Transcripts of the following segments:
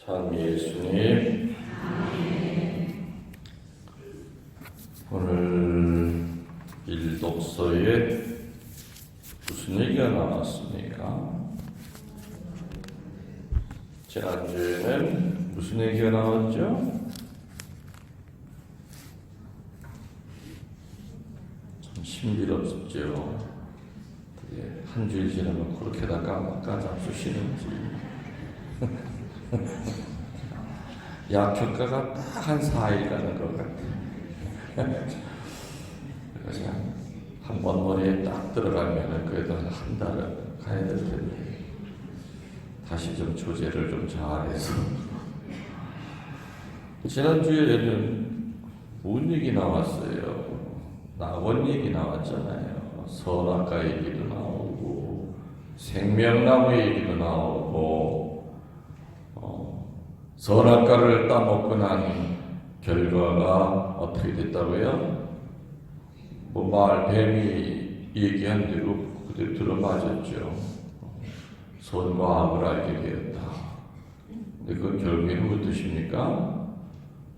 참 예수님, 오늘 일독서에 무슨 얘기가 나왔습니까? 지난주에는 무슨 얘기가 나왔죠? 참 신비롭죠. 한 주일 지나면 그렇게 다 까잡수시는지. 약효과가 딱 한 4일 가는 것 같아요. 그냥 한 번 머리에 딱 들어가면 그래도 한 달은 가야 될 텐데 다시 좀 조제를 좀 잘해서. 지난주에는 뭔 얘기 나왔어요? 낙원 얘기 나왔잖아요. 선악과 얘기도 나오고 생명나무 얘기도 나오고 선악과를 따먹고 난 결과가 어떻게 됐다고요? 뱀이 얘기한 대로 그대로 들어맞았죠. 선과 악을 알게 되었다. 근데 그 결국에는 무슨 뜻입니까?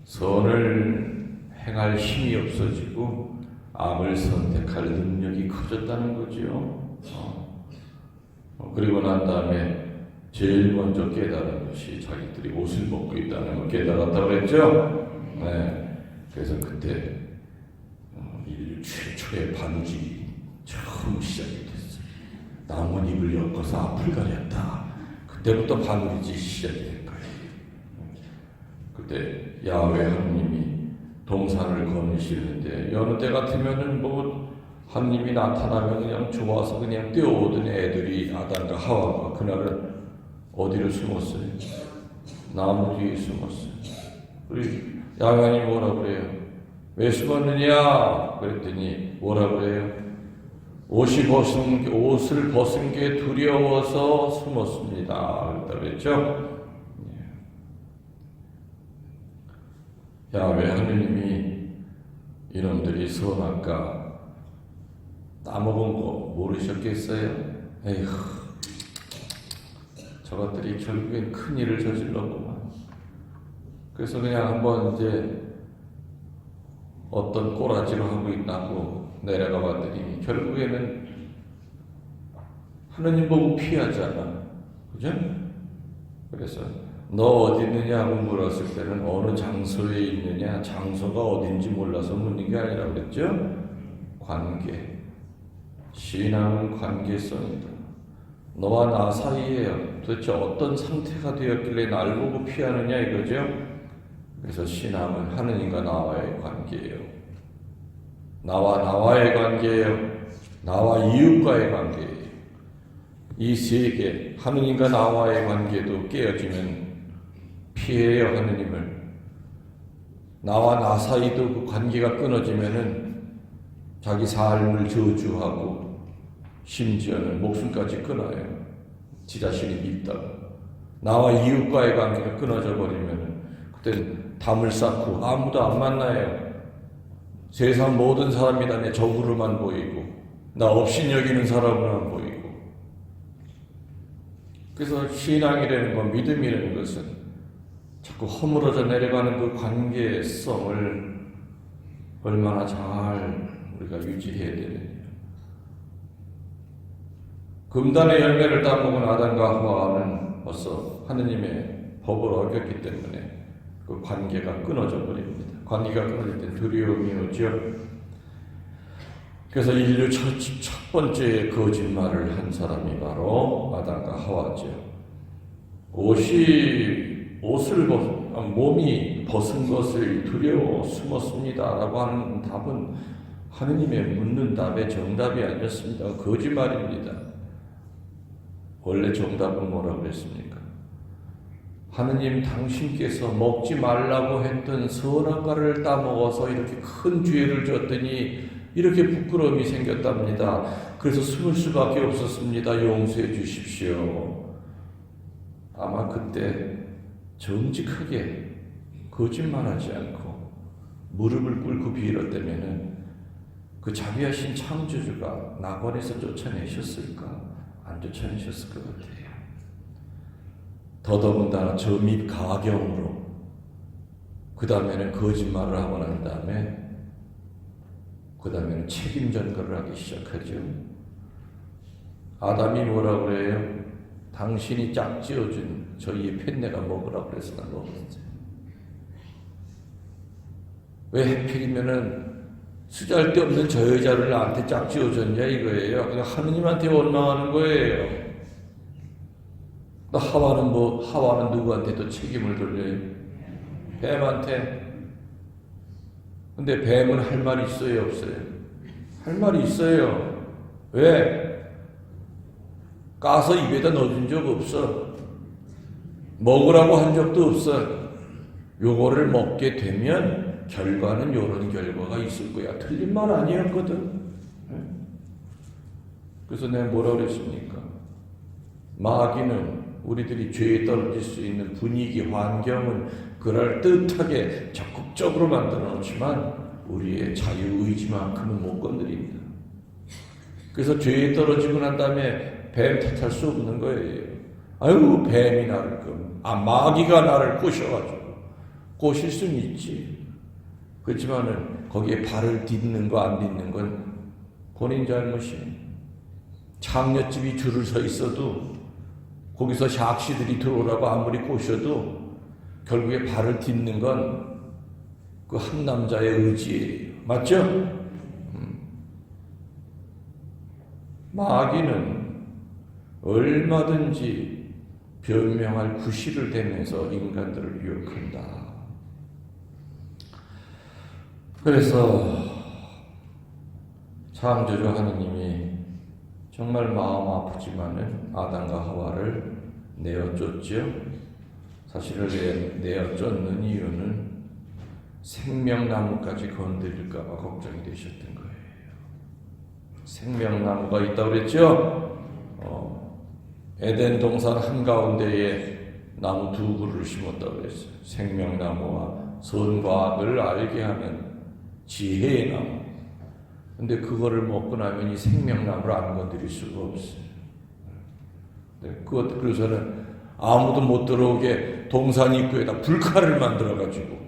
선을 행할 힘이 없어지고 악을 선택할 능력이 커졌다는 거죠. 그리고 난 다음에 제일 먼저 깨달은 것이 자기들이 옷을 벗고 있다는 걸 깨달았다고 그랬죠? 네. 그래서 그때 인류 최초의 반죽이 처음 시작이 됐어요. 나뭇잎을 엮어서 앞을 가렸다. 그때부터 바느질이 시작이 된 거예요. 그때 야훼 하나님이 동산을 거느시는데 여느 때 같으면은 하나님이 나타나면 그냥 좋아서 그냥 뛰어오던 애들이 아담과 하와가 그날은 어디로 숨었어요? 나무 뒤에 숨었어요. 우리 야훼이 뭐라 그래요? 왜 숨었느냐? 그랬더니 뭐라 그래요? 옷을 벗은 게 두려워서 숨었습니다. 그랬죠? 야훼 하느님이 이놈들이 선악과 따먹은 거 모르셨겠어요? 에휴, 저것들이 결국엔 큰 일을 저질렀구만. 그래서 그냥 한번 이제 어떤 꼬라지로 하고 있다고 내려가 봤더니 결국에는 하느님 보고 피하잖아. 그죠? 그래서 너 어디 있느냐고 물었을 때는 어느 장소에 있느냐, 장소가 어딘지 몰라서 묻는 게 아니라 그랬죠? 관계. 신앙은 관계성이다. 너와 나 사이에 도대체 어떤 상태가 되었길래 날 보고 피하느냐 이거죠? 그래서 신앙은 하느님과 나와의 관계예요. 나와의 관계예요. 나와 이웃과의 관계예요. 이 세 개, 하느님과 나와의 관계도 깨어지면 피해요, 하느님을. 나와 나 사이도 그 관계가 끊어지면은 자기 삶을 저주하고 심지어는 목숨까지 끊어요. 지 자신이 믿다가. 나와 이웃과의 관계가 끊어져 버리면은 그때는 담을 쌓고 아무도 안 만나요. 세상 모든 사람이 다 내 적으로만 보이고 나 업신여기는 사람으로만 보이고. 그래서 신앙이라는 것, 믿음이라는 것은 자꾸 허물어져 내려가는 그 관계성을 얼마나 잘 우리가 유지해야 되느냐. 금단의 열매를 따먹은 아담과 하와는 벌써 하느님의 법을 어겼기 때문에 그 관계가 끊어져 버립니다. 관계가 끊어질 때 두려움이 오죠. 그래서 인류 첫 번째 거짓말을 한 사람이 바로 아담과 하와죠. 몸이 벗은 것을 두려워 숨었습니다 라고 하는 답은 하느님의 묻는 답의 정답이 아니었습니다. 거짓말입니다. 원래 정답은 뭐라고 그랬습니까? 하느님 당신께서 먹지 말라고 했던 선악과를 따먹어서 이렇게 큰 죄를 졌더니 이렇게 부끄러움이 생겼답니다. 그래서 숨을 수밖에 없었습니다. 용서해 주십시오. 아마 그때 정직하게 거짓말하지 않고 무릎을 꿇고 빌었다면은 그 자비하신 창조주가 낙원에서 쫓아내셨을까? 안 쫓아내셨을 것 같아요. 더더군다나 점입 가경으로 그 다음에는 거짓말을 하고 난 다음에 그 다음에는 책임 전가를 하기 시작하죠. 아담이 뭐라고 그래요? 당신이 짝지어준 저희의 팻내가 먹으라고 그래서 난 먹었어요. 왜 하필이면은 쓰잘데없는 저 여자를 나한테 짝지어줬냐 이거예요. 그냥 하느님한테 원망하는 거예요. 하와는 누구한테 또 책임을 돌려요? 뱀한테. 근데 뱀은 할 말이 있어요, 없어요? 할 말이 있어요. 왜? 까서 입에다 넣어준 적 없어. 먹으라고 한 적도 없어. 요거를 먹게 되면 결과는 요런 결과가 있을 거야. 틀린 말 아니었거든. 그래서 내가 뭐라고 그랬습니까? 마귀는 우리들이 죄에 떨어질 수 있는 분위기, 환경은 그럴듯하게 적극적으로 만들어 놓지만 우리의 자유의지만큼은 못 건드립니다. 그래서 죄에 떨어지고 난 다음에 뱀 탓할 수 없는 거예요. 아유, 뱀이 나를 마귀가 나를 꼬셔가지고. 꼬실 수는 있지. 그렇지만은 거기에 발을 딛는 거 안 딛는 건 본인 잘못이에요. 창녀집이 줄을 서 있어도 거기서 샥시들이 들어오라고 아무리 꼬셔도 결국에 발을 딛는 건 그 한 남자의 의지예요. 맞죠? 마귀는 얼마든지 변명할 구실을 대면서 인간들을 유혹한다. 그래서 창조주 하느님이 정말 마음 아프지만은 아담과 하와를 내어쫓죠. 사실을 내어쫓는 이유는 생명나무까지 건드릴까봐 걱정이 되셨던 거예요. 생명나무가 있다고 그랬죠? 에덴 동산 한가운데에 나무 두 그루를 심었다고 그랬어요. 생명나무와 선과 악을 알게 하는 지혜의 나무. 근데 그거를 먹고 나면 이 생명나무를 안 건드릴 수가 없어요. 그래서는 아무도 못 들어오게 동산 입구에다 불칼을 만들어가지고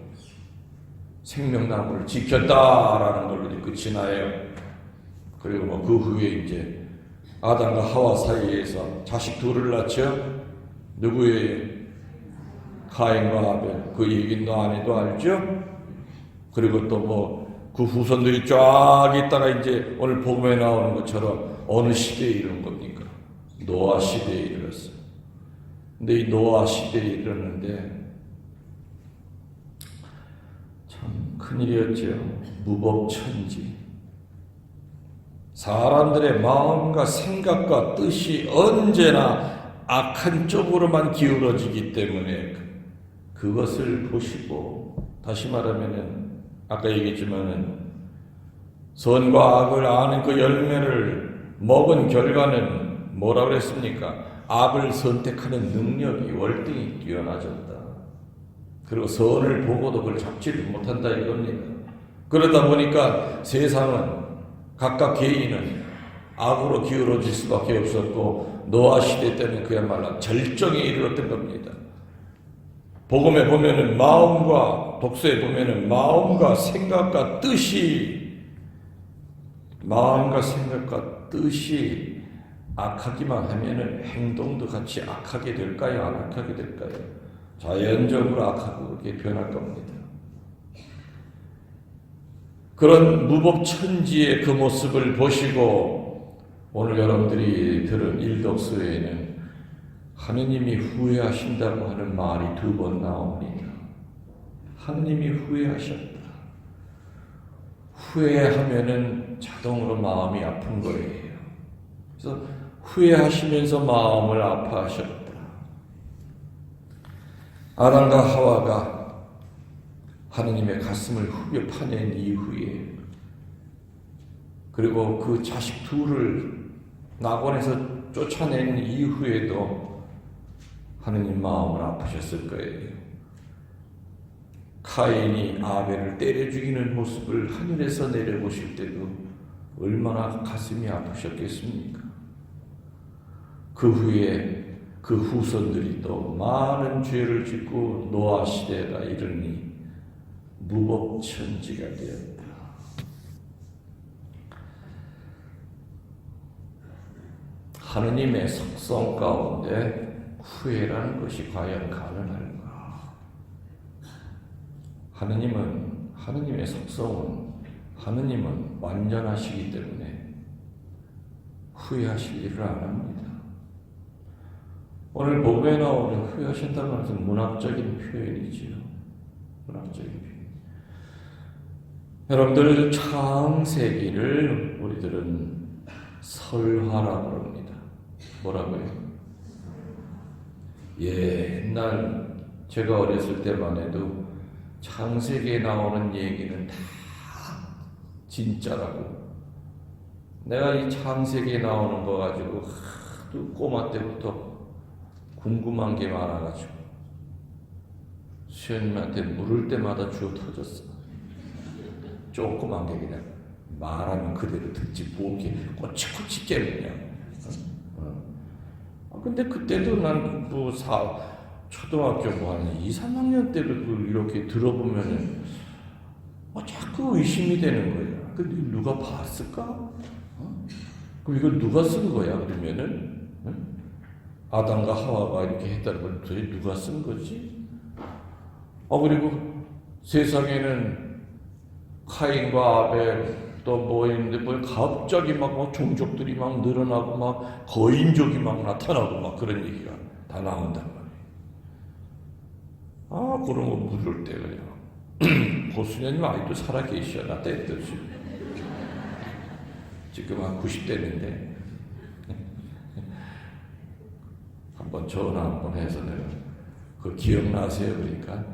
생명나무를 지켰다라는 걸로 끝이 나요. 그리고 그 후에 이제 아담과 하와 사이에서 자식 둘을 낳죠. 누구예요? 가인과 아벨. 그 얘기는 너 안 해도 알죠? 그리고 또 그 후손들이 쫙 있다가 이제 오늘 복음에 나오는 것처럼 어느 시대에 이른 겁니까? 노아 시대에 이르렀어요. 근데 이 노아 시대에 이르렀는데 참 큰일이었죠. 무법천지. 사람들의 마음과 생각과 뜻이 언제나 악한 쪽으로만 기울어지기 때문에 그것을 보시고, 다시 말하면은 아까 얘기했지만은 선과 악을 아는 그 열매를 먹은 결과는 뭐라고 그랬습니까? 악을 선택하는 능력이 월등히 뛰어나졌다. 그리고 선을 보고도 그걸 잡지를 못한다 이겁니다. 그러다 보니까 세상은 각각 개인은 악으로 기울어질 수밖에 없었고 노아 시대 때는 그야말로 절정에 이르렀던 겁니다. 복음에 보면은 마음과 독서에 보면은 마음과 생각과 뜻이 악하기만 하면은 행동도 같이 악하게 될까요? 안 악하게 될까요? 자연적으로 악하고 그렇게 변할 겁니다. 그런 무법천지의 그 모습을 보시고 오늘 여러분들이 들은 일독서에는 하느님이 후회하신다고 하는 말이 두 번 나옵니다. 하느님이 후회하셨다. 후회하면은 자동으로 마음이 아픈 거예요. 그래서 후회하시면서 마음을 아파하셨다. 아담과 하와가 하느님의 가슴을 후벼 파낸 이후에, 그리고 그 자식 둘을 낙원에서 쫓아낸 이후에도 하느님 마음을 아프셨을 거예요. 카인이 아벨을 때려 죽이는 모습을 하늘에서 내려보실 때도 얼마나 가슴이 아프셨겠습니까? 그 후에 그 후손들이 또 많은 죄를 짓고 노아 시대가 이르니 무법천지가 되었다. 하느님의 속성 가운데 후회라는 것이 과연 가능할까? 하느님의 속성은 하느님은 완전하시기 때문에 후회하실 일을 안 합니다. 오늘 복음에 나오는 후회하신다는 것은 문학적인 표현이지요. 문학적인 표현. 여러분들 창세기를 우리들은 설화라고 합니다. 뭐라고요? 옛날 제가 어렸을 때만 해도 창세기에 나오는 얘기는 다 진짜라고. 내가 이 창세기에 나오는 거 가지고 하도 꼬마 때부터 궁금한 게 많아가지고 수현님한테 물을 때마다 주워 터졌어. 조그만 게 그냥 말하면 그대로 듣지 뭐 이렇게 꼬치꼬치 깨느냐. 근데 그때도 난 초등학교 한 2, 3학년 때도 이렇게 들어보면은 자꾸 의심이 되는 거야. 근데 누가 봤을까? 그럼 이걸 누가 쓴 거야? 그러면은 아담과 하와가 이렇게 했다는 걸 도대체 누가 쓴 거지? 그리고 세상에는 카인과 아벨 또 뭐 있는데 뭐 갑자기 막 종족들이 막 늘어나고 막 거인족이 막 나타나고 막 그런 얘기가 다 나온단 말이에요. 그런 거 물을 때 그냥 고수녀님 아직도 살아 계셔. 나 때듯이 지금 한 90대인데 한번 전화 한번 해서 내가 그 기억나세요? 그러니까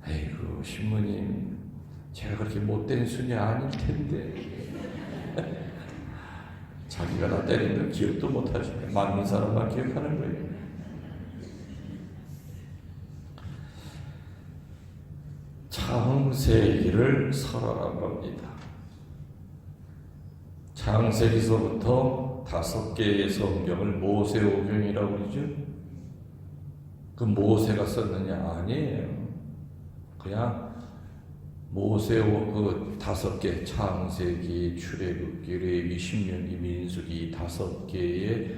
아이고 신부님 제가 그렇게 못된 순이 아닐 텐데 자기가 나 때리는 걸 기억도 못하시네. 맞는 사람만 기억하는 거예요. 창세기를 설하라고 합니다. 창세기서부터 5개의 성경을 모세오경이라고 그러죠. 그 모세가 썼느냐? 아니에요. 그냥 모세 그 5개 창세기, 출애굽기, 레위기, 신명기, 민수기 5개의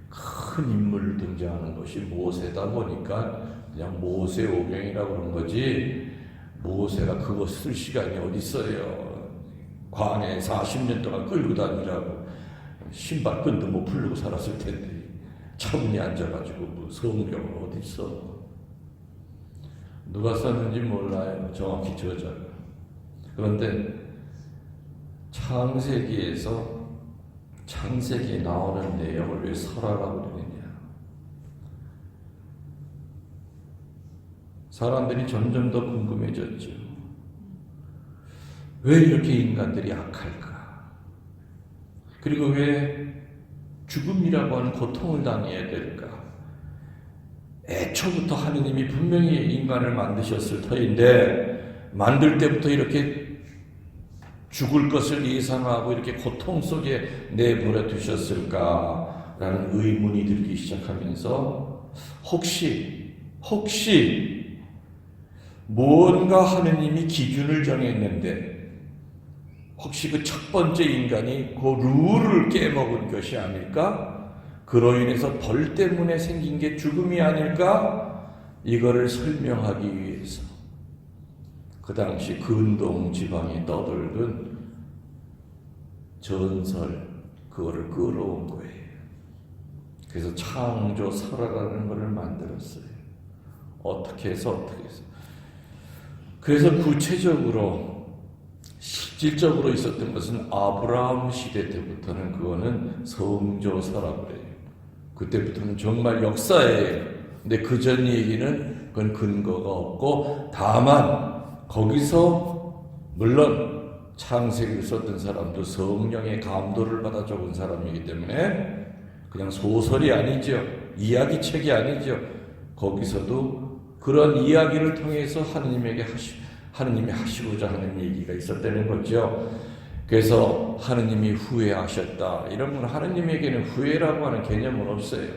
큰 인물 등장하는 것이 모세다 보니까 그냥 모세오경이라고 그런 거지. 모세가 그거 쓸 시간이 어디 있어요? 광야에 40년 동안 끌고 다니라고 신발끈도 못 풀고 살았을 텐데 차분히 앉아가지고 뭐 성경은 어디 있어? 누가 썼는지 몰라요. 정확히 저자가. 그런데 창세기에서 창세기에 나오는 내용을 왜 설하라고 그러느냐? 사람들이 점점 더 궁금해졌죠. 왜 이렇게 인간들이 악할까? 그리고 왜 죽음이라고 하는 고통을 당해야 될까? 애초부터 하느님이 분명히 인간을 만드셨을 터인데 만들 때부터 이렇게 죽을 것을 예상하고 이렇게 고통 속에 내버려 두셨을까라는 의문이 들기 시작하면서 혹시 뭔가 하느님이 기준을 정했는데 혹시 그 첫 번째 인간이 그 룰을 깨먹은 것이 아닐까? 그로 인해서 벌 때문에 생긴 게 죽음이 아닐까? 이거를 설명하기 위해서 그 당시 근동 지방에 떠돌던 전설 그거를 끌어온 거예요. 그래서 창조 설화라는 것을 만들었어요. 어떻게 해서. 그래서 구체적으로 실질적으로 있었던 것은 아브라함 시대 때부터는 그거는 성조서라고 그래요. 그때부터는 정말 역사예요. 근데 그전 얘기는 그건 근거가 없고 다만 거기서 물론 창세기를 썼던 사람도 성령의 감도를 받아 적은 사람이기 때문에 그냥 소설이 아니죠. 이야기책이 아니죠. 거기서도 그런 이야기를 통해서 하느님이 하시고자 하는 얘기가 있었다는 거죠. 그래서 하느님이 후회하셨다. 이런 건 하느님에게는 후회라고 하는 개념은 없어요.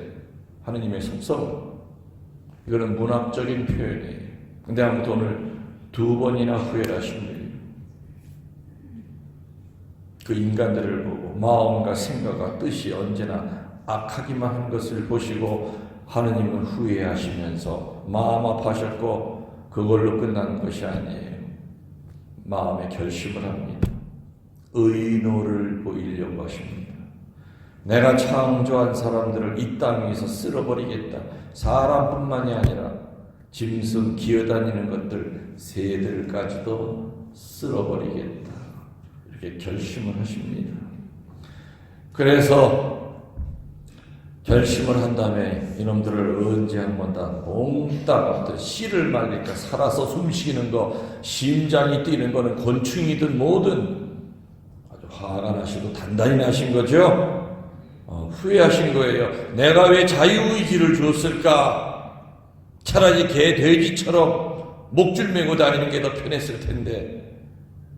하느님의 속성. 이거는 문학적인 표현이에요. 근데 아무튼 오늘 2번이나 후회를 하십니다. 그 인간들을 보고 마음과 생각과 뜻이 언제나 악하기만 한 것을 보시고 하느님은 후회하시면서 마음 아파하셨고 그걸로 끝난 것이 아니에요. 마음에 결심을 합니다. 의노를 보이려고 하십니다. 내가 창조한 사람들을 이 땅 위에서 쓸어버리겠다. 사람뿐만이 아니라 짐승 기어다니는 것들 새들까지도 쓸어버리겠다. 이렇게 결심을 하십니다. 그래서 결심을 한 다음에 이놈들을 언제 한번 다 몽땅 씨를 말리니까 살아서 숨쉬는 거, 심장이 뛰는 거는 곤충이든 뭐든 아주 화가 나시고 단단히 나신 거죠. 후회하신 거예요. 내가 왜 자유의지를 줬을까? 차라리 개, 돼지처럼 목줄 메고 다니는 게 더 편했을 텐데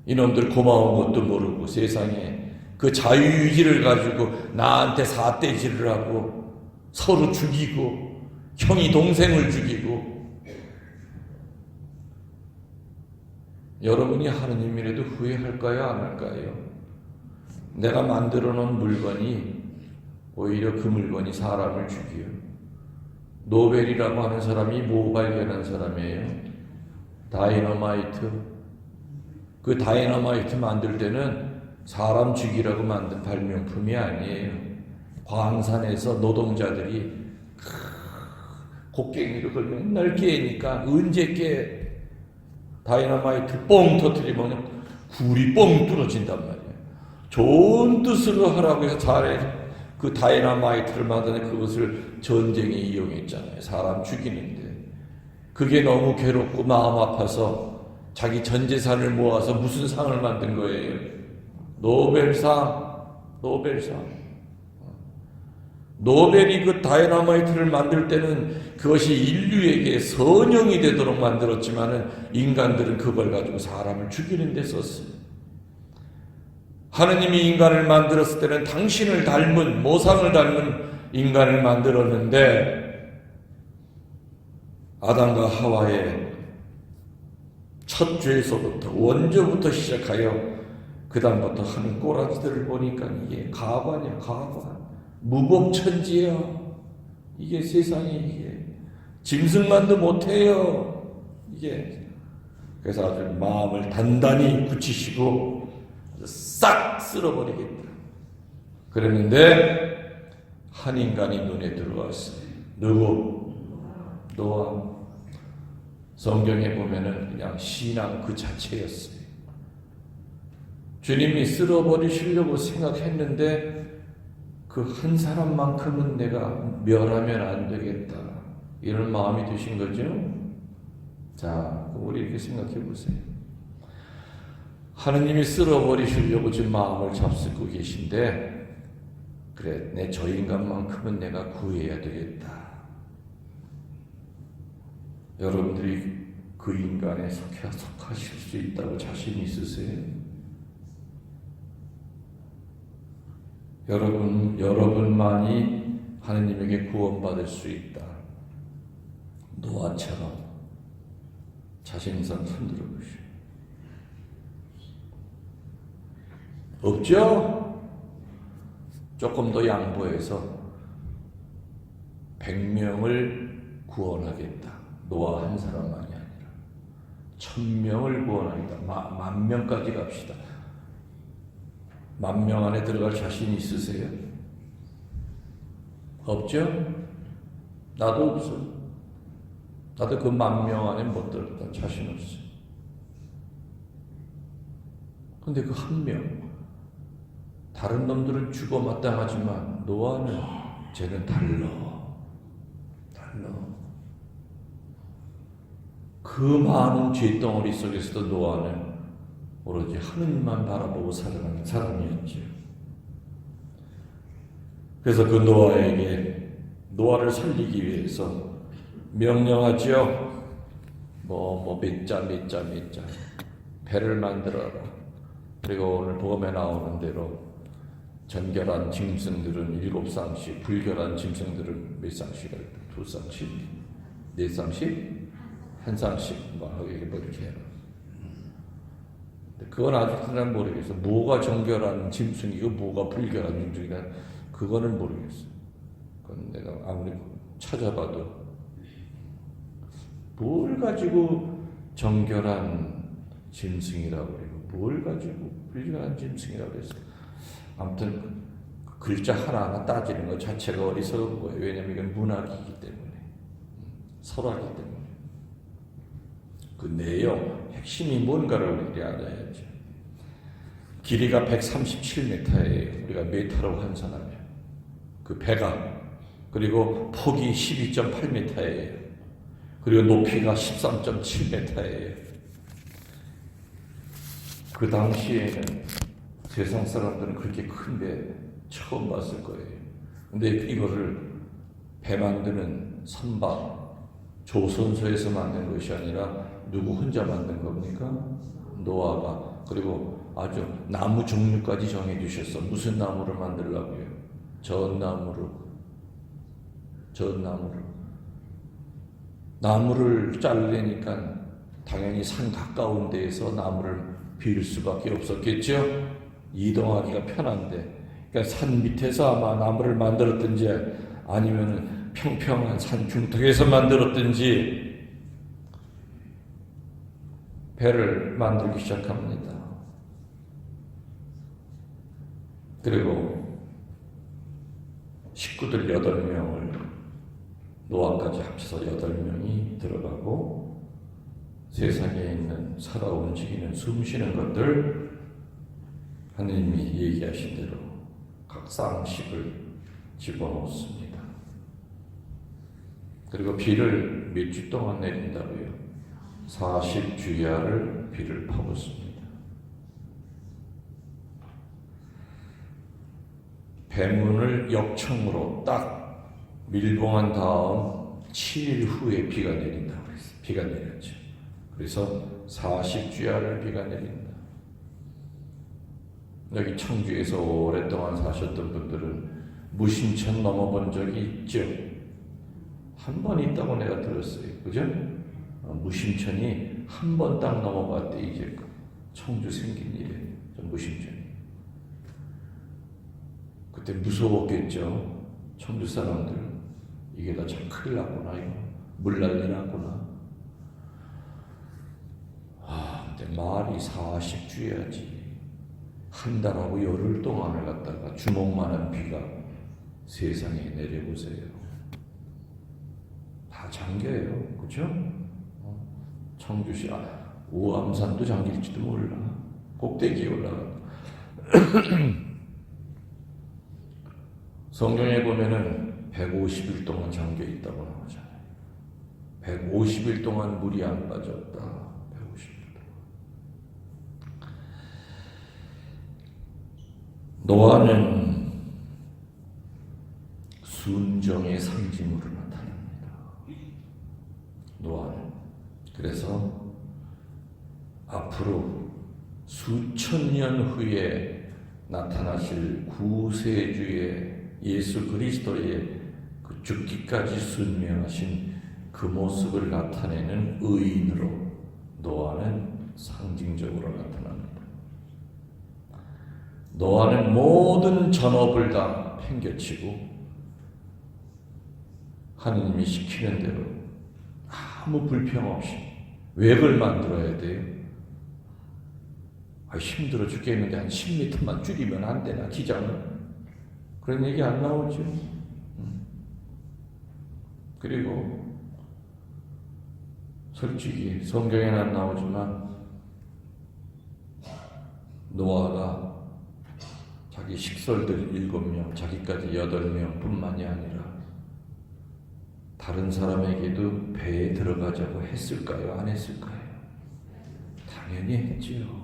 이놈들 고마운 것도 모르고 세상에 그 자유의지를 가지고 나한테 삿대질을 하고 서로 죽이고 형이 동생을 죽이고. 여러분이 하느님이라도 후회할까요? 안 할까요? 내가 만들어 놓은 물건이 오히려 그 물건이 사람을 죽여요. 노벨이라고 하는 사람이 뭐 발견한 사람이에요? 다이너마이트. 그 다이너마이트 만들 때는 사람 죽이라고 만든 발명품이 아니에요. 광산에서 노동자들이 곡괭이로 그걸 맨날 깨니까 언제 깨? 다이너마이트 뻥 터뜨리면 굴이 뻥 뚫어진단 말이에요. 좋은 뜻으로 하라고 해서 잘해. 그 다이너마이트를 만드는 그것을 전쟁에 이용했잖아요. 사람 죽이는데. 그게 너무 괴롭고 마음 아파서 자기 전 재산을 모아서 무슨 상을 만든 거예요? 노벨상. 노벨이 그 다이너마이트를 만들 때는 그것이 인류에게 선영이 되도록 만들었지만은 인간들은 그걸 가지고 사람을 죽이는 데 썼어요. 하느님이 인간을 만들었을 때는 당신을 닮은, 모상을 닮은 인간을 만들었는데 아담과 하와의 첫 죄에서부터 원조부터 시작하여 그 다음부터 하는 꼬라지들을 보니까 이게 가관이야. 가관. 무법천지야. 이게 세상에 이게 짐승만도 못해요. 이게. 그래서 아주 마음을 단단히 굳히시고 싹 쓸어버리겠다. 그랬는데 한 인간이 눈에 들어왔어요. 누구? 노아. 성경에 보면은 그냥 신앙 그 자체였어요. 주님이 쓸어버리시려고 생각했는데 그 한 사람만큼은 내가 멸하면 안 되겠다. 이런 마음이 드신 거죠. 자, 우리 이렇게 생각해 보세요. 하느님이 쓸어버리시려고 지금 마음을 잡수고 계신데 그래, 내 저 인간만큼은 내가 구해야 되겠다. 여러분들이 그 인간에 속하실 수 있다고 자신 있으세요? 여러분만이 하느님에게 구원받을 수 있다. 노아처럼 자신 있어 손들어 보시오. 없죠? 조금 더 양보해서 100명을 구원하겠다. 노아 한 사람만이 아니라 1000명을 구원하겠다. 10,000명까지 갑시다. 10,000명 안에 들어갈 자신 있으세요? 없죠? 나도 없어. 나도 그 10,000명 안에 못 들어갈 자신 없어. 근데 그 한 명, 다른 놈들은 죽어 마땅하지만 노아는 쟤는 달라. 그 많은 죄덩어리 속에서도 노아는 오로지 하느님만 바라보고 살아가는 사람이었죠. 그래서 그 노아에게 노아를 살리기 위해서 명령하죠. 몇 자 배를 만들어라. 그리고 오늘 복음에 나오는 대로 정결한 짐승들은 7쌍씩, 불결한 짐승들은 몇 쌍씩 할까? 2쌍씩? 4쌍씩? 1쌍씩? 뭐 이렇게 해라. 그건 아직도 난 모르겠어. 뭐가 정결한 짐승이고 뭐가 불결한 짐승이다. 그거는 모르겠어. 그건 내가 아무리 찾아봐도 뭘 가지고 정결한 짐승이라고 그래요. 뭘 가지고 불결한 짐승이라고 그랬어. 아무튼 글자 하나하나 따지는 것 자체가 어리석은 거예요. 왜냐하면 이건 문학이기 때문에, 설화이기 때문에. 그 내용, 핵심이 뭔가를 우리가 알아야죠. 길이가 137m예요. 우리가 메타로 환산하면. 그 배가. 그리고 폭이 12.8m예요. 그리고 높이가 13.7m예요. 그 당시에는 세상 사람들은 그렇게 큰 배 처음 봤을 거예요. 근데 이거를 배 만드는 선박, 조선소에서 만든 것이 아니라 누구 혼자 만든 겁니까? 노아가. 그리고 아주 나무 종류까지 정해 주셨어. 무슨 나무를 만들려고요? 전나무로. 나무를 자르려니까 당연히 산 가까운 데에서 나무를 빌 수밖에 없었겠죠? 이동하기가 편한데. 그러니까 산 밑에서 아마 나무를 만들었든지 아니면 평평한 산 중턱에서 만들었든지 배를 만들기 시작합니다. 그리고 식구들 8명을 노아까지 합쳐서 8명이 들어가고 세상에 있는 살아 움직이는 숨쉬는 것들 하느님이 얘기하신 대로 각 쌍씩을 집어넣습니다. 그리고 비를 몇 주 동안 내린다고요? 40주야를 비를 퍼붓습니다. 배문을 역청으로 딱 밀봉한 다음 7일 후에 비가 내린다고 했어요. 비가 내렸죠. 그래서 40주야를 비가 내린다. 여기 청주에서 오랫동안 사셨던 분들은 무심천 넘어본 적이 있죠. 한 번 있다고 내가 들었어요. 그죠? 무심천이 한 번 딱 넘어봤대. 이제 청주 생긴 일에 무심천이. 그때 무서웠겠죠. 청주 사람들. 이게 다 참 큰일 났구나. 이거 물 난리 났구나. 근데 말이 40주야지. 한 달하고 열흘 동안을 갖다가 주먹만한 비가 세상에 내려보세요. 다 잠겨요. 그렇죠? 청주시 우암산도 잠길지도 몰라. 꼭대기에 올라가. 성경에 보면은 150일 동안 잠겨 있다고 나오잖아요. 150일 동안 물이 안 빠졌다. 150일 동안. 노아는 순정의 상징으로 나타납니다. 노아는. 그래서 앞으로 수천 년 후에 나타나실 구세주의 예수 그리스도의 그 죽기까지 순명하신 그 모습을 나타내는 의인으로 노아는 상징적으로 나타납니다. 노아는 모든 전업을 다 팽개치고 하느님이 시키는 대로 아무 불평 없이 웹을 만들어야 돼요. 힘들어 죽겠는데 한 10m만 줄이면 안 되나 기장을? 그런 얘기 안 나오죠. 그리고 솔직히 성경에는 안 나오지만 노아가 자기 식솔들 7명, 자기까지 8명 뿐만이 아니라 다른 사람에게도 배에 들어가자고 했을까요? 안 했을까요? 당연히 했지요.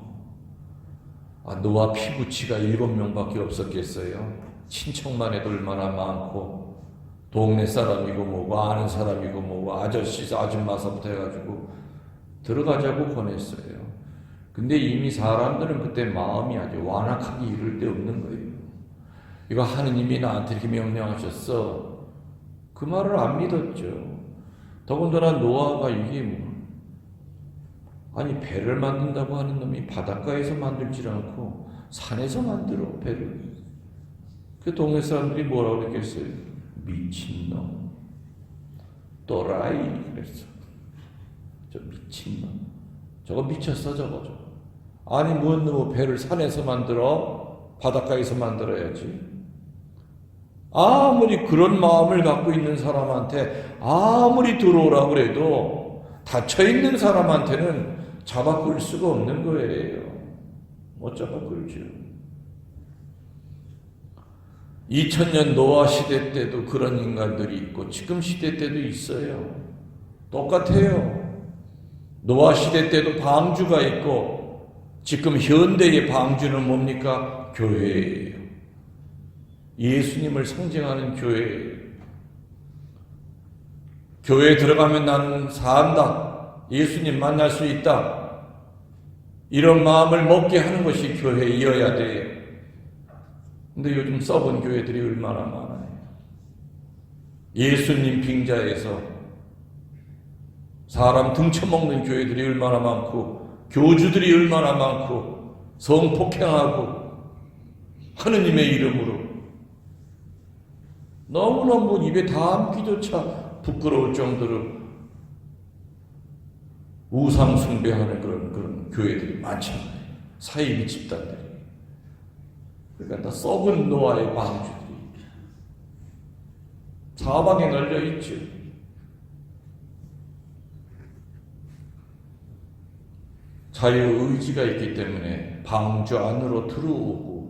노아 피부치가 7명밖에 없었겠어요? 친척만 해도 얼마나 많고 동네 사람이고 뭐고 아는 사람이고 뭐고 아저씨, 아줌마서부터 해가지고 들어가자고 권했어요. 근데 이미 사람들은 그때 마음이 아주 완악하기 이를 데 없는 거예요. 이거 하느님이 나한테 이렇게 명령하셨어. 그 말을 안 믿었죠. 더군다나 노아가 이게 뭐, 아니 배를 만든다고 하는 놈이 바닷가에서 만들지 않고 산에서 만들어 배를. 그 동네 사람들이 뭐라고 그랬겠어요? 미친놈, 또라이 그랬어. 저 미친놈, 저거 미쳤어 저거. 아니 뭐 배를 산에서 만들어? 바닷가에서 만들어야지. 아무리 그런 마음을 갖고 있는 사람한테 아무리 들어오라고 그래도 닫혀있는 사람한테는 잡아 끌 수가 없는 거예요. 못 잡아 끌죠. 2000년 노아 시대 때도 그런 인간들이 있고 지금 시대 때도 있어요. 똑같아요. 노아 시대 때도 방주가 있고 지금 현대의 방주는 뭡니까? 교회예요. 예수님을 상징하는 교회예요. 교회에 들어가면 나는 산다. 예수님 만날 수 있다. 이런 마음을 먹게 하는 것이 교회이어야 돼요. 근데 요즘 썩은 교회들이 얼마나 많아요. 예수님 빙자에서 사람 등쳐먹는 교회들이 얼마나 많고 교주들이 얼마나 많고 성폭행하고 하느님의 이름으로 너무너무 입에 담기조차 부끄러울 정도로 우상 숭배하는 그런 교회들이 많잖아요. 사이비 집단들이. 그러니까 다 썩은 노아의 방주들이 사방에 널려 있죠. 자유의지가 있기 때문에 방주 안으로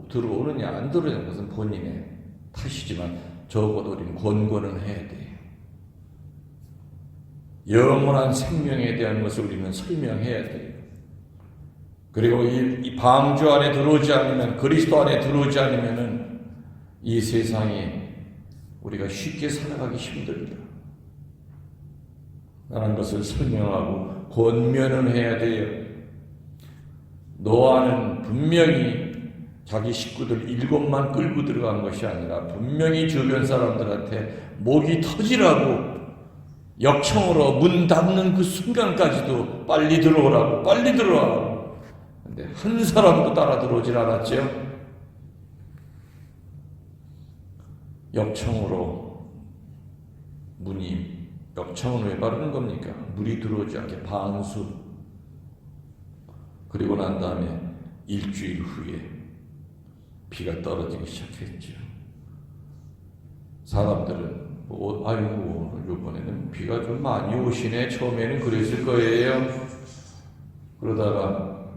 들어오느냐 안 들어오는 것은 본인의 탓이지만 적어도 우리는 권고는 해야 돼요. 영원한 생명에 대한 것을 우리는 설명해야 돼요. 그리고 이 방주 안에 들어오지 않으면, 그리스도 안에 들어오지 않으면은 이 세상에 우리가 쉽게 살아가기 힘들다 라는 것을 설명하고 권면은 해야 돼요. 노아는 분명히 자기 식구들 7만 끌고 들어간 것이 아니라 분명히 주변 사람들한테 목이 터지라고 역청으로 문 닫는 그 순간까지도 빨리 들어오라고, 빨리 들어오라고. 근데 한 사람도 따라 들어오질 않았죠. 역청으로 역청은 왜 바르는 겁니까? 물이 들어오지 않게 방수. 그리고 난 다음에 일주일 후에 비가 떨어지기 시작했죠. 사람들은 아이고 이번에는 비가 좀 많이 오시네. 처음에는 그랬을 거예요. 그러다가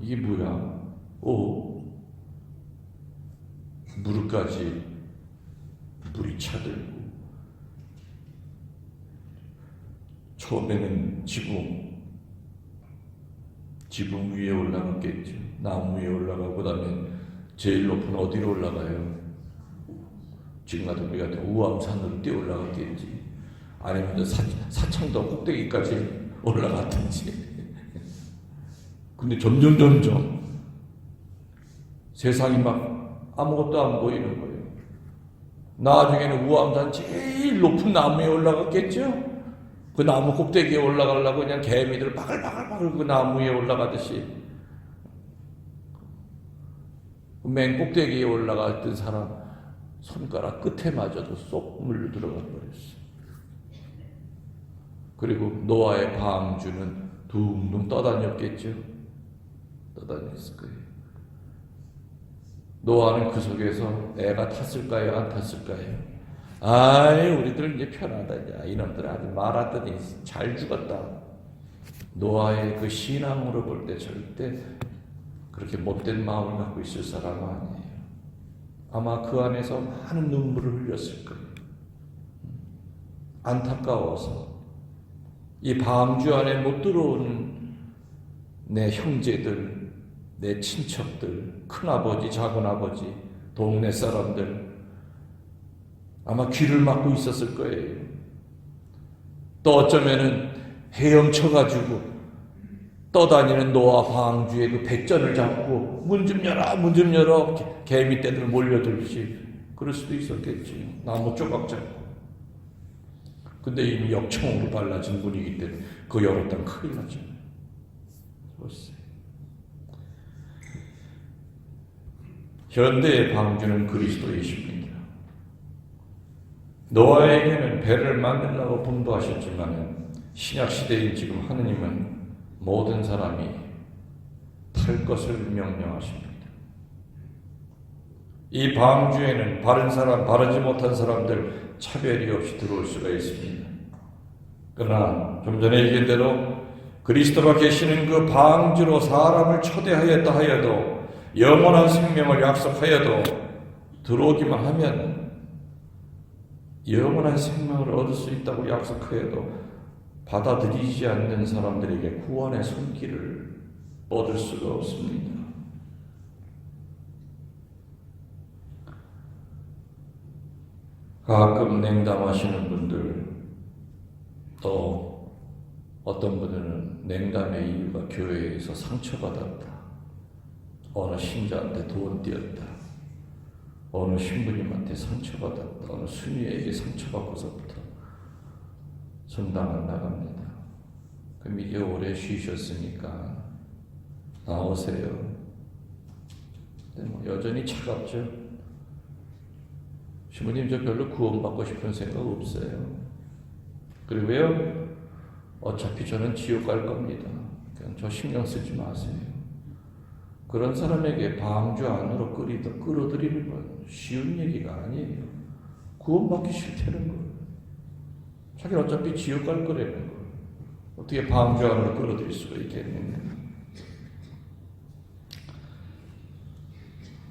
이게 뭐야? 무릎까지 물이 차들고 처음에는 지붕 위에 올라갔겠죠. 나무 위에 올라가고 그다음에 제일 높은 어디로 올라가요? 지금 같은 우리 같은 우암산으로 뛰어 올라갔겠지. 아니면 사창도 꼭대기까지 올라갔든지. 근데 점점 세상이 막 아무것도 안 보이는 거예요. 나중에는 우암산 제일 높은 나무에 올라갔겠죠. 그 나무 꼭대기에 올라가려고 그냥 개미들 바글바글 그 나무 위에 올라가듯이 맨 꼭대기에 올라갔던 사람 손가락 끝에 마저도 쏙 물려 들어가 버렸어. 그리고 노아의 방주는 둥둥 떠다녔겠죠. 떠다녔을 거예요. 노아는 그 속에서 애가 탔을까요? 안 탔을까요? 아이 우리들 이제 편하다. 이놈들 아주 말았더니 잘 죽었다. 노아의 그 신앙으로 볼 때 절대 그렇게 못된 마음을 갖고 있을 사람은 아니에요. 아마 그 안에서 많은 눈물을 흘렸을 거예요. 안타까워서 이 방주 안에 못 들어오는 내 형제들, 내 친척들, 큰아버지, 작은아버지, 동네 사람들 아마 귀를 막고 있었을 거예요. 또 어쩌면은 헤엄쳐가지고 떠다니는 노아 방주의 그 백전을 잡고 문 좀 열어 개미 떼들 몰려들듯이 그럴 수도 있었겠지. 나무 조각 잡고. 근데 이미 역청으로 발라진 분이기 때문에 그 열었다면 큰일 나잖아요. 보세요. 현대의 방주는 그리스도이십니다. 노아에게는 배를 만들라고 분부하셨지만 신약 시대인 지금 하느님은 모든 사람이 탈 것을 명령하십니다. 이 방주에는 바른 사람, 바르지 못한 사람들 차별이 없이 들어올 수가 있습니다. 그러나 좀 전에 얘기한 대로 그리스도가 계시는 그 방주로 사람을 초대하였다 하여도 영원한 생명을 약속하여도 들어오기만 하면 영원한 생명을 얻을 수 있다고 약속하여도 받아들이지 않는 사람들에게 구원의 손길을 얻을 수가 없습니다. 가끔 냉담하시는 분들, 또 어떤 분들은 냉담의 이유가 교회에서 상처받았다, 어느 신자한테 돈 띄었다, 어느 신부님한테 상처받았다, 어느 수녀에게 상처받고서부터 성당 안 나갑니다. 그럼 이제 오래 쉬셨으니까 나오세요. 근데 뭐 여전히 차갑죠. 신부님, 저 별로 구원받고 싶은 생각 없어요. 그리고요, 어차피 저는 지옥 갈 겁니다. 그냥 저 신경 쓰지 마세요. 그런 사람에게 방주 안으로 끌어들이는 건 쉬운 얘기가 아니에요. 구원받기 싫다는 거예요. 자기는 어차피 지옥 갈 거라는 거예요. 어떻게 방주 안으로 끌어들일 수가 있겠는가.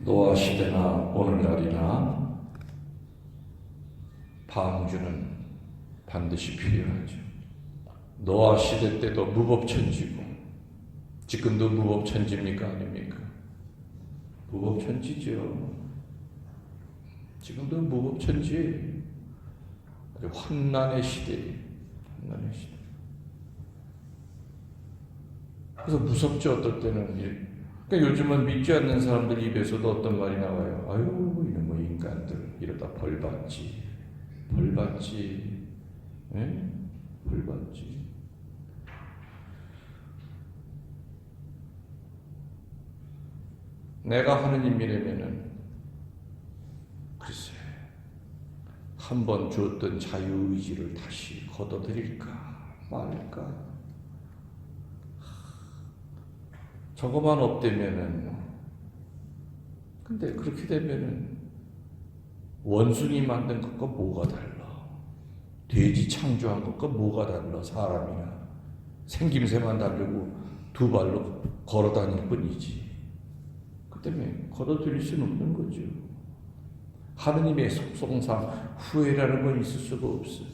노아 시대나 오늘날이나 방주는 반드시 필요하죠. 노아 시대 때도 무법천지고 지금도 무법천지입니까? 아닙니까? 무법천지죠. 지금도 무법천지예요. 아주 환난의 시대예요. 환난의 시대. 그래서 무섭죠. 어떨 때는. 그러니까 요즘은 믿지 않는 사람들 입에서도 어떤 말이 나와요. 아유, 이놈의 인간들 이러다 벌받지. 벌받지. 예? 벌받지. 내가 하느님이라면은 글쎄 한 번 줬던 자유의지를 다시 걷어들일까 말까. 저거만 없대면은, 근데 그렇게 되면은 원숭이 만든 것과 뭐가 달라? 돼지 창조한 것과 뭐가 달라? 사람이나 생김새만 다르고 두 발로 걸어 다닐 뿐이지. 그 때문에 걷어들일 수는 없는 거죠. 하느님의 속성상 후회라는 건 있을 수가 없어요.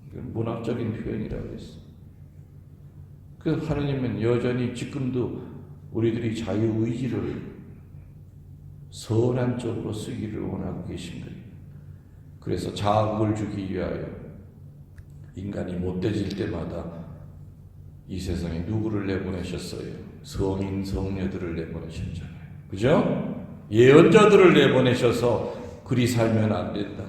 이건 문학적인 표현이라고 했어요. 그래서 하느님은 여전히 지금도 우리들이 자유의지를 선한 쪽으로 쓰기를 원하고 계신 거예요. 그래서 자극을 주기 위하여 인간이 못되질 때마다 이 세상에 누구를 내보내셨어요? 성인, 성녀들을 내보내셨잖아요. 그죠? 예언자들을 내보내셔서 그리 살면 안 된다.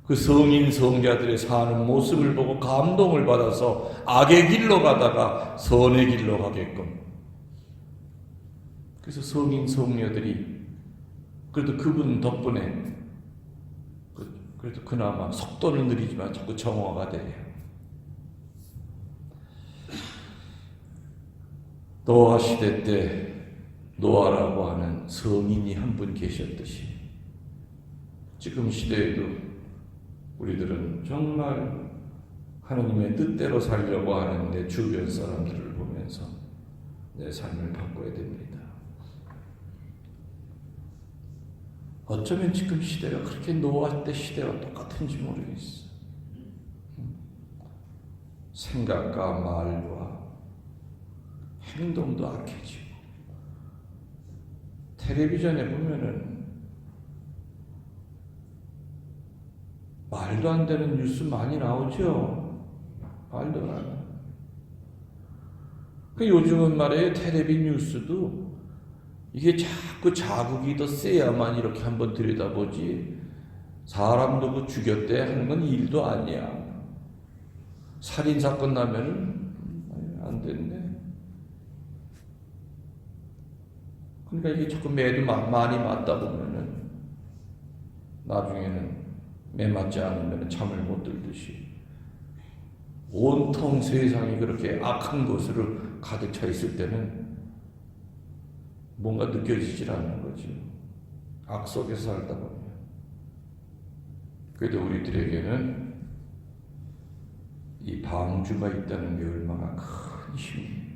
그 성인, 성자들의 사는 모습을 보고 감동을 받아서 악의 길로 가다가 선의 길로 가게끔. 그래서 성인, 성녀들이 그래도 그분 덕분에 그래도 그나마 속도는 느리지만 자꾸 정화가 돼요. 노아 시대 때 노아라고 하는 성인이 한 분 계셨듯이 지금 시대에도 우리들은 정말 하나님의 뜻대로 살려고 하는 내 주변 사람들을 보면서 내 삶을 바꿔야 됩니다. 어쩌면 지금 시대가 그렇게 노아 때 시대와 똑같은지 모르겠어. 생각과 말과 행동도 악해지고, 텔레비전에 보면은 말도 안 되는 뉴스 많이 나오죠. 말도 안 돼. 요즘은 말이에요. 텔레비 뉴스도 이게 자꾸 자국이 더 세야만 이렇게 한번 들여다보지, 사람 누구 죽였대 하는 건 일도 아니야. 살인사건 나면은 안 된대. 그러니까 이게 자꾸 매도 많이 맞다 보면은 나중에는 매 맞지 않으면 잠을 못 들듯이 온통 세상이 그렇게 악한 것으로 가득 차 있을 때는 뭔가 느껴지질 않는 거지. 악 속에서 살다 보면. 그래도 우리들에게는 이 방주가 있다는 게 얼마나 큰 힘이에요.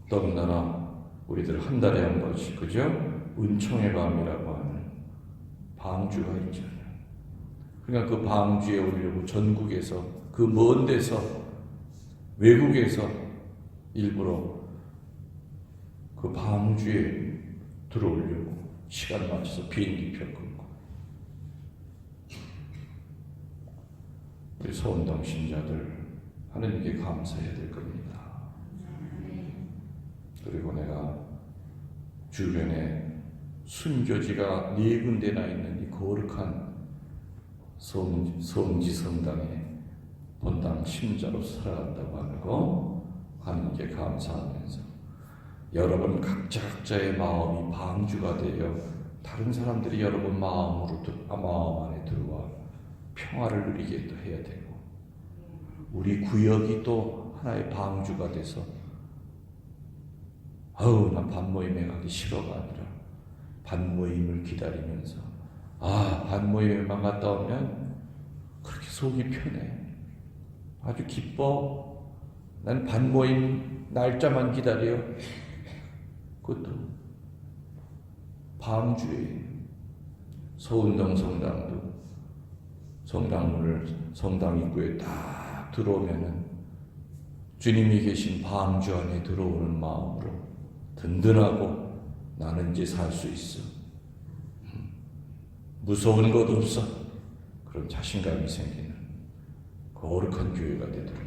더군다나 우리들 한 달에 한 번씩, 그죠? 은총의 밤이라고 하는 방주가 있잖아요. 그러니까 그 방주에 오려고 전국에서, 그 먼 데서, 외국에서 일부러 그 방주에 들어오려고 시간 맞춰서 비행기표 끊고, 우리 소원당 신자들 하느님께 감사해야 될 겁니다. 그리고 내가 주변에 순교지가 4군데나 있는 이 거룩한 성지 성당에 본당 신자로 살아간다고 하는 거 하느님께 감사하면서, 여러분 각자의 마음이 방주가 되어 다른 사람들이 여러분 마음 안에 들어와 평화를 누리게 또 해야 되고, 우리 구역이 또 하나의 방주가 돼서 나 반모임에 가기 싫어가 아니라 반모임을 기다리면서 반모임에만 갔다 오면 그렇게 속이 편해. 아주 기뻐. 난 반모임 날짜만 기다려. 그것도 방주에 서운동 성당도 성당문을 성당 입구에 딱 들어오면은 주님이 계신 방주 안에 들어오는 마음으로 든든하고 나는 이제 살 수 있어. 무서운 것 없어. 그런 자신감이 생기는 거룩한 교회가 되도록